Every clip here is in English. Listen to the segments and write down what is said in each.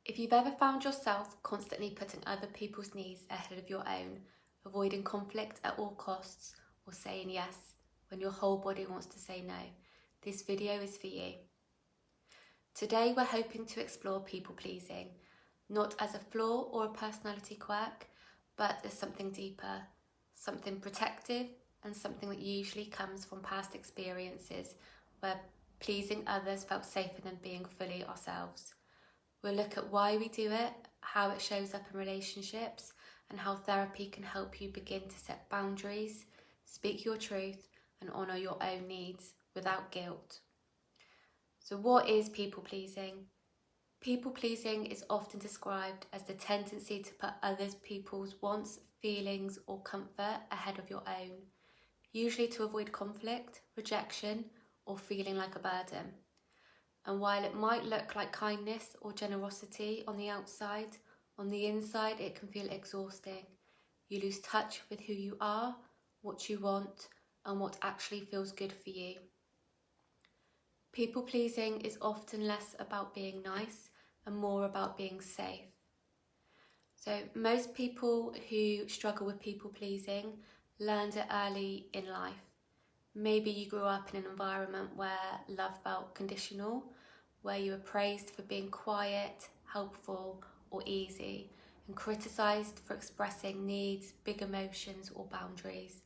If you've ever found yourself constantly putting other people's needs ahead of your own, avoiding conflict at all costs, or saying yes when your whole body wants to say no, this video is for you. Today we're hoping to explore people pleasing, not as a flaw or a personality quirk, but as something deeper, something protective, and something that usually comes from past experiences where pleasing others felt safer than being fully ourselves. We'll look at why we do it, how it shows up in relationships, and how therapy can help you begin to set boundaries, speak your truth, and honour your own needs without guilt. So what is people pleasing? People pleasing is often described as the tendency to put other people's wants, feelings, or comfort ahead of your own, usually to avoid conflict, rejection, or feeling like a burden. And while it might look like kindness or generosity on the outside, on the inside it can feel exhausting. You lose touch with who you are, what you want, and what actually feels good for you. People pleasing is often less about being nice and more about being safe. So most people who struggle with people pleasing learned it early in life. Maybe you grew up in an environment where love felt conditional, where you were praised for being quiet, helpful, or easy, and criticised for expressing needs, big emotions, or boundaries.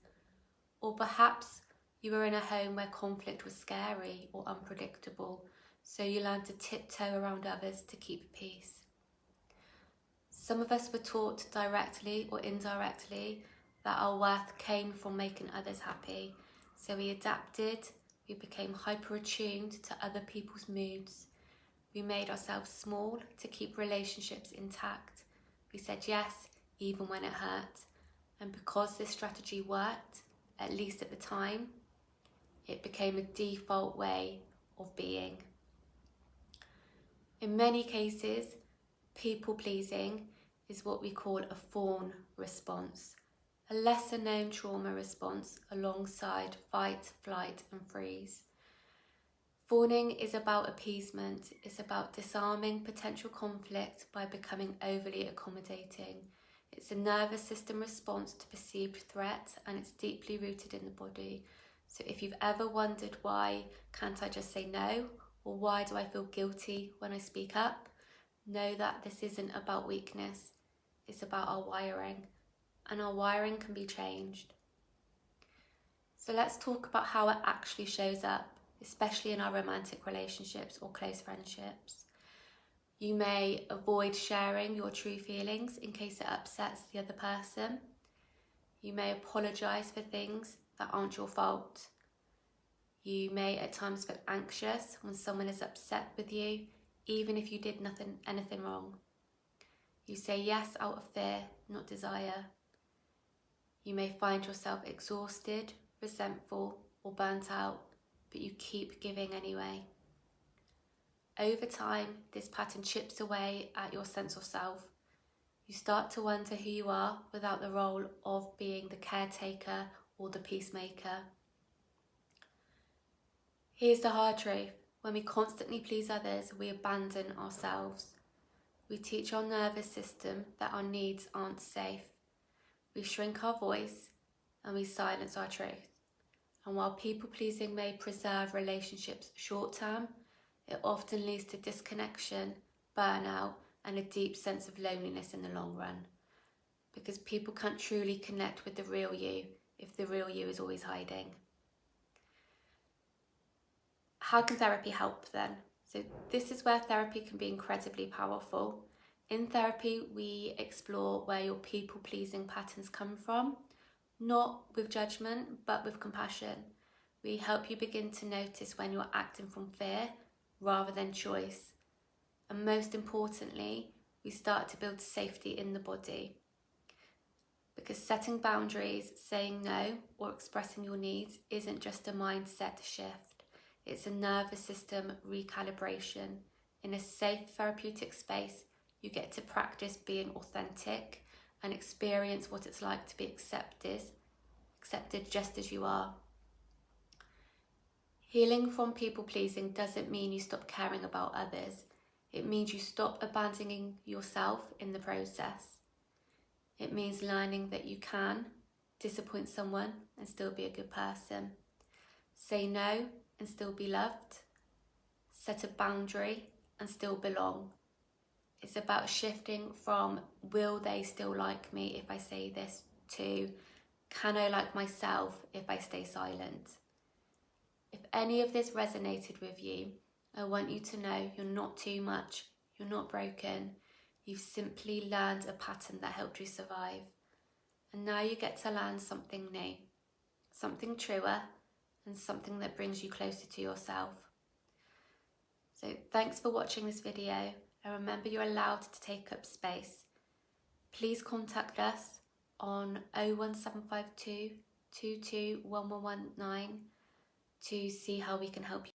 Or perhaps you were in a home where conflict was scary or unpredictable, so you learned to tiptoe around others to keep peace. Some of us were taught directly or indirectly that our worth came from making others happy, so we adapted, we became hyper-attuned to other people's moods. We made ourselves small to keep relationships intact. We said yes, even when it hurt. And because this strategy worked, at least at the time, it became a default way of being. In many cases, people pleasing is what we call a fawn response, a lesser known trauma response alongside fight, flight, and freeze. Fawning is about appeasement. It's about disarming potential conflict by becoming overly accommodating. It's a nervous system response to perceived threat, and it's deeply rooted in the body. So if you've ever wondered why can't I just say no, or why do I feel guilty when I speak up, know that this isn't about weakness. It's about our wiring, and our wiring can be changed. So let's talk about how it actually shows up, especially in our romantic relationships or close friendships. You may avoid sharing your true feelings in case it upsets the other person. You may apologise for things that aren't your fault. You may at times feel anxious when someone is upset with you, even if you did anything wrong. You say yes out of fear, not desire. You may find yourself exhausted, resentful, or burnt out, but you keep giving anyway. Over time, this pattern chips away at your sense of self. You start to wonder who you are without the role of being the caretaker or the peacemaker. Here's the hard truth. When we constantly please others, we abandon ourselves. We teach our nervous system that our needs aren't safe. We shrink our voice and we silence our truth. And while people pleasing may preserve relationships short term, it often leads to disconnection, burnout, and a deep sense of loneliness in the long run. Because people can't truly connect with the real you if the real you is always hiding. How can therapy help then? So this is where therapy can be incredibly powerful. In therapy, we explore where your people-pleasing patterns come from, not with judgment, but with compassion. We help you begin to notice when you're acting from fear rather than choice. And most importantly, we start to build safety in the body. Because setting boundaries, saying no, or expressing your needs isn't just a mindset shift. It's a nervous system recalibration. In a safe therapeutic space, you get to practice being authentic and experience what it's like to be accepted just as you are. Healing from people pleasing doesn't mean you stop caring about others. It means you stop abandoning yourself in the process. It means learning that you can disappoint someone and still be a good person. Say no and still be loved. Set a boundary and still belong. It's about shifting from will they still like me if I say this to can I like myself if I stay silent. If any of this resonated with you, I want you to know you're not too much, you're not broken. You've simply learned a pattern that helped you survive. And now you get to learn something new, something truer, and something that brings you closer to yourself. So thanks for watching this video, and remember you're allowed to take up space. Please contact us on 01752 221119 to see how we can help you.